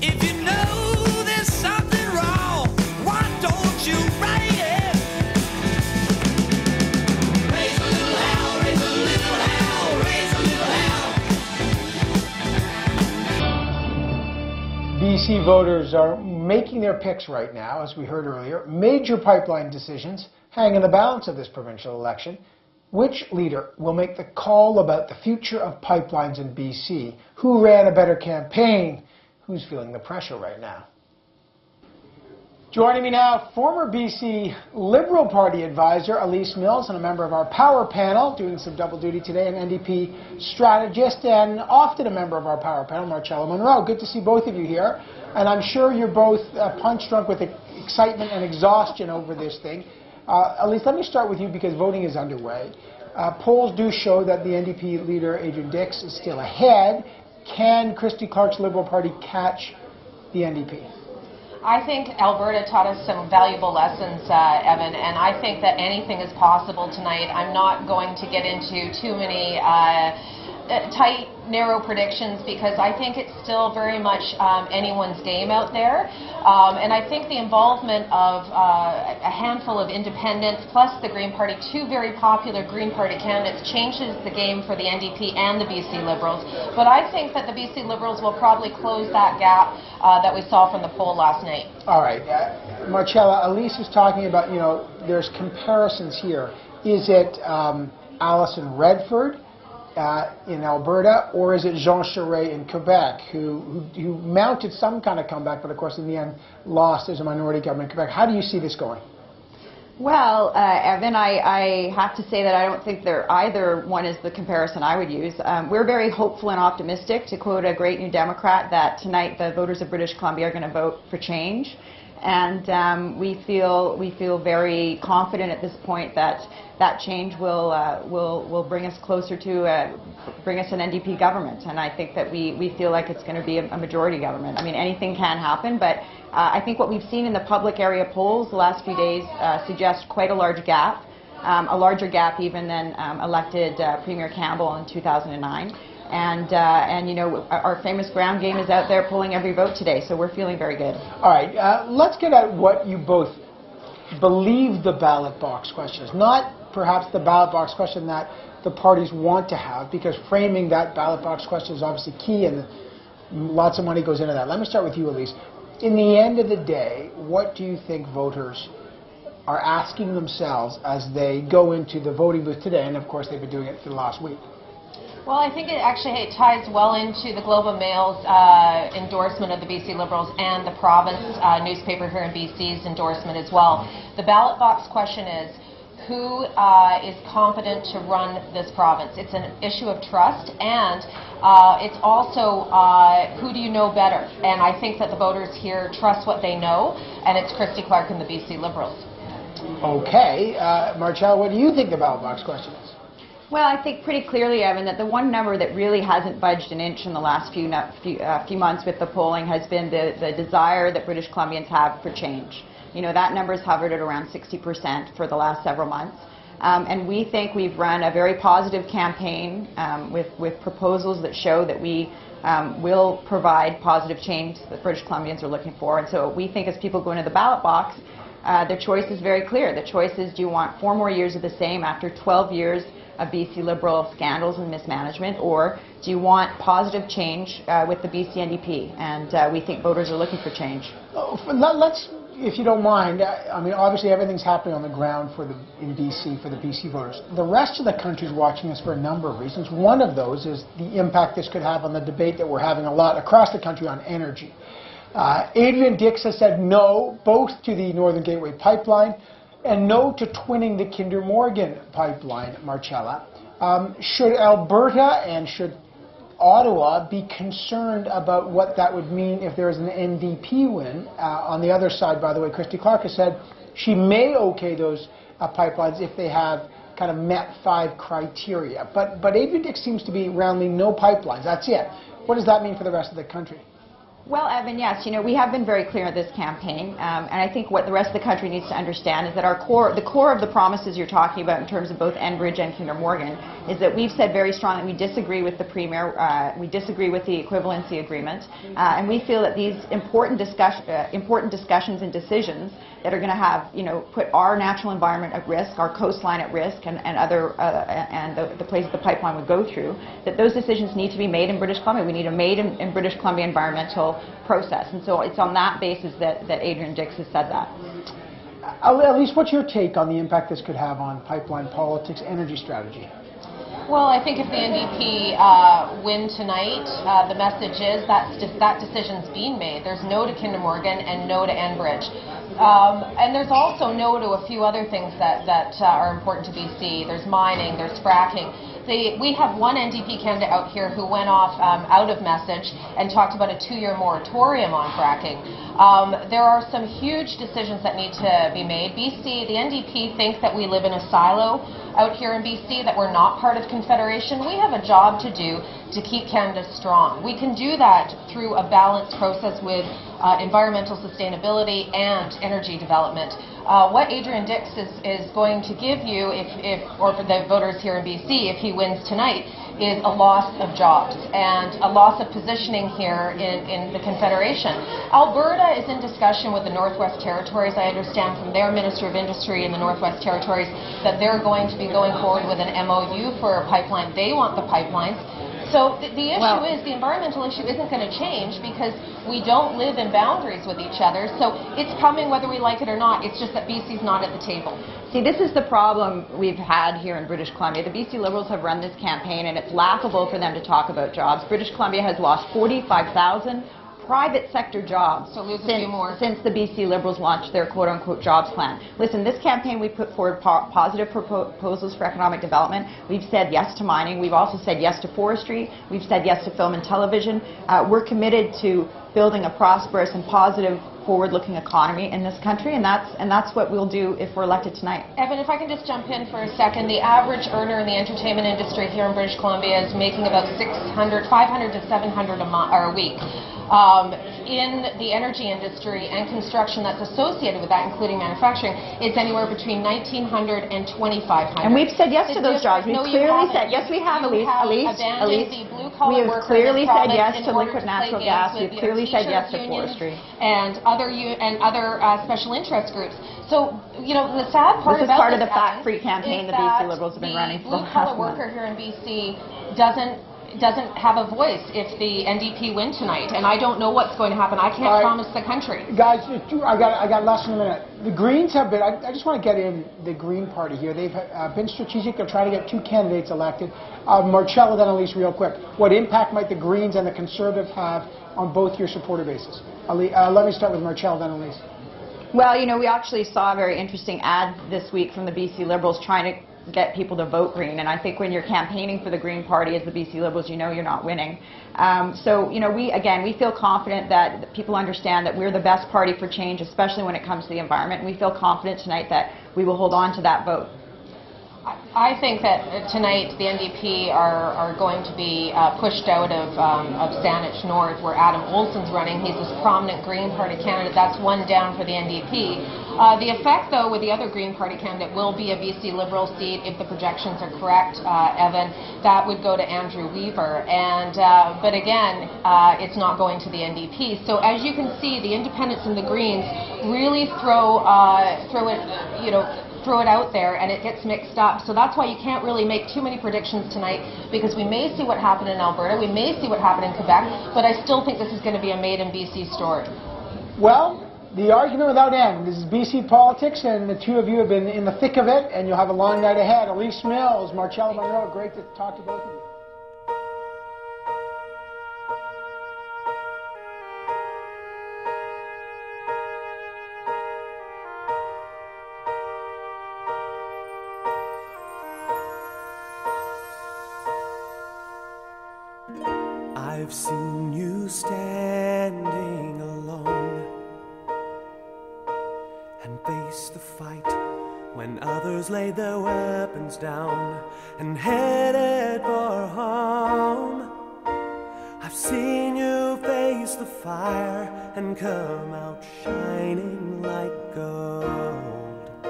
If you know there's something wrong, why don't you write it? Raise a little hell, raise a little hell, raise a little hell. BC voters are making their picks right now, as we heard earlier. Major pipeline decisions hang in the balance of this provincial election. Which leader will make the call about the future of pipelines in BC? Who ran a better campaign? Who's feeling the pressure right now? Joining me now, former BC Liberal Party advisor Alise Mills and a member of our power panel, doing some double duty today, an NDP strategist and often a member of our power panel, Marcella Monroe. Good to see both of you here. And I'm sure you're both punch-drunk with excitement and exhaustion over this thing. Alise, let me start with you because voting is underway. Polls do show that the NDP leader, Adrian Dix, is still ahead. Can Christy Clark's Liberal Party catch the NDP? I think Alberta taught us some valuable lessons, Evan, and I think that anything is possible tonight. I'm not going to get into too many tight, narrow predictions because I think it's still very much anyone's game out there. And I think the involvement of a handful of independents plus the Green Party, two very popular Green Party candidates, changes the game for the NDP and the BC Liberals. But I think that the BC Liberals will probably close that gap that we saw from the poll last night. All right. Marcella, Alise is talking about, there's comparisons here. Is it Alison Redford in Alberta, or is it Jean Charest in Quebec, who mounted some kind of comeback, but of course in the end lost as a minority government in Quebec? How do you see this going? Well, Evan, I have to say that I don't think either one is the comparison I would use. We're very hopeful and optimistic, to quote a great New Democrat, that tonight the voters of British Columbia are going to vote for change. And we feel very confident at this point that that change will bring us closer to bring us an NDP government. And I think that we feel like it's going to be a majority government. I mean, anything can happen, but I think what we've seen in the public area polls the last few days suggests quite a large gap, a larger gap even than elected Premier Campbell in 2009. And our famous ground game is out there pulling every vote today, so we're feeling very good. All right, let's get at what you both believe the ballot box question is. Not perhaps the ballot box question that the parties want to have, because framing that ballot box question is obviously key and lots of money goes into that. Let me start with you, Alise. In the end of the day, what do you think voters are asking themselves as they go into the voting booth today? And of course, they've been doing it for the last week. Well, I think it ties well into the Globe and Mail's endorsement of the BC Liberals and the province newspaper here in BC's endorsement as well. The ballot box question is, who is competent to run this province? It's an issue of trust, and it's also who do you know better? And I think that the voters here trust what they know, and it's Christy Clark and the BC Liberals. Okay. Marcella, what do you think the ballot box question is? Well, I think pretty clearly, Evan, that the one number that really hasn't budged an inch in the last few months with the polling has been the desire that British Columbians have for change. That number's hovered at around 60% for the last several months. And we think we've run a very positive campaign with proposals that show that we will provide positive change that British Columbians are looking for. And so we think as people go into the ballot box, the choice is very clear. The choice is, do you want 4 more years of the same after 12 years of BC Liberal scandals and mismanagement, or do you want positive change with the BCNDP? And we think voters are looking for change. Let's, if you don't mind, I mean, obviously everything's happening on the ground in BC for the BC voters. The rest of the country is watching this for a number of reasons. One of those is the impact this could have on the debate that we're having a lot across the country on energy. Adrian Dix has said no both to the Northern Gateway pipeline and no to twinning the Kinder Morgan pipeline, Marcella. Should Alberta and should Ottawa be concerned about what that would mean if there is an NDP win? On the other side, by the way, Christy Clark has said she may okay those pipelines if they have kind of met 5 criteria. But Adrian Dix seems to be roundly no pipelines. That's it. What does that mean for the rest of the country? Well, Evan, yes, we have been very clear in this campaign, and I think what the rest of the country needs to understand is that the core of the promises you're talking about in terms of both Enbridge and Kinder Morgan is that we've said very strongly we disagree with the Premier, we disagree with the equivalency agreement, and we feel that these important discussions and decisions that are going to have, put our natural environment at risk, our coastline at risk, and the places the pipeline would go through, that those decisions need to be made in British Columbia. We need a made in British Columbia environmental process, and so it's on that basis that Adrian Dix has said that. Alise, what's your take on the impact this could have on pipeline politics, energy strategy? Well, I think if the NDP win tonight, the message is that decision's being made. There's no to Kinder Morgan and no to Enbridge. And there's also no to a few other things that are important to BC. There's mining, there's fracking. We have one NDP candidate out here who went off out of message and talked about a 2-year moratorium on fracking. There are some huge decisions that need to be made. BC, the NDP thinks that we live in a silo out here in BC, that we're not part of Confederation. We have a job to do to keep Canada strong. We can do that through a balanced process with environmental sustainability and energy development. What Adrian Dix is going to give you, or for the voters here in BC, if he wins tonight, is a loss of jobs and a loss of positioning here in the Confederation. Alberta is in discussion with the Northwest Territories. I understand from their Minister of Industry in the Northwest Territories that they're going to be going forward with an MOU for a pipeline. They want the pipelines. So the issue is, the environmental issue isn't going to change because we don't live in boundaries with each other. So it's coming whether we like it or not. It's just that BC's not at the table. See, this is the problem we've had here in British Columbia. The BC Liberals have run this campaign, and it's laughable for them to talk about jobs. British Columbia has lost 45,000 private sector jobs since the BC Liberals launched their quote-unquote jobs plan. Listen, this campaign we put forward positive proposals for economic development. We've said yes to mining. We've also said yes to forestry. We've said yes to film and television. We're committed to building a prosperous and positive forward-looking economy in this country, and that's what we'll do if we're elected tonight. Evan, if I can just jump in for a second, the average earner in the entertainment industry here in British Columbia is making about 500 to 700 a week. In the energy industry and construction that's associated with that, including manufacturing, it's anywhere between $1,900 and $2,500. And we've said yes to those jobs. We've clearly said yes. We have, Elise. We have clearly said yes to liquid natural gas. We've clearly said yes to forestry and other special interest groups. So, the sad part this is part of the fact-free campaign the BC Liberals have been running for the last month. The blue-collar worker here in BC doesn't have a voice if the NDP win tonight, and I don't know what's going to happen. I can't promise the country. Guys, I got less than a minute. The Greens have been, I just want to get in the Green Party here. They've been strategic. They're trying to get 2 candidates elected. Marcella, then Alise, real quick. What impact might the Greens and the Conservatives have on both your supporter bases? Let me start with Marcella, then Alise. Well, we actually saw a very interesting ad this week from the BC Liberals trying to get people to vote Green, and I think when you're campaigning for the Green Party as the BC Liberals, you're not winning. We feel confident that people understand that we're the best party for change, especially when it comes to the environment, and we feel confident tonight that we will hold on to that vote. I think that tonight the NDP are going to be pushed out of Saanich North, where Adam Olsen's running. He's this prominent Green Party candidate. That's one down for the NDP. The effect, though, with the other Green Party candidate will be a BC Liberal seat, if the projections are correct, Evan. That would go to Andrew Weaver. But again, it's not going to the NDP. So as you can see, the Independents and the Greens really throw it out there, and it gets mixed up. So that's why you can't really make too many predictions tonight, because we may see what happened in Alberta, we may see what happened in Quebec, but I still think this is going to be a made in BC story. Well, the argument without end. This is BC politics, and the two of you have been in the thick of it, and you'll have a long night ahead. Alise Mills, Marcella Monroe, great to talk to both of you. I've seen you standing alone and face the fight when others laid their weapons down and headed for home. I've seen you face against the fire and come out shining like gold.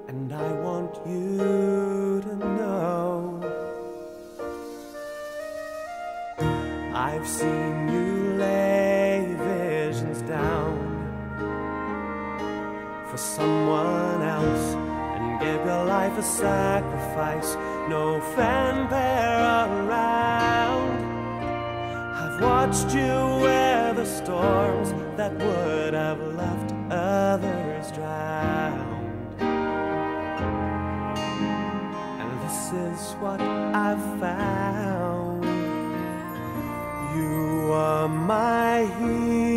And I want you to know I've seen you lay visions down for someone else and give your life a sacrifice, no fanfare around. I've watched you weather storms that would have left others drowned. And this is what I've found. You are my hero.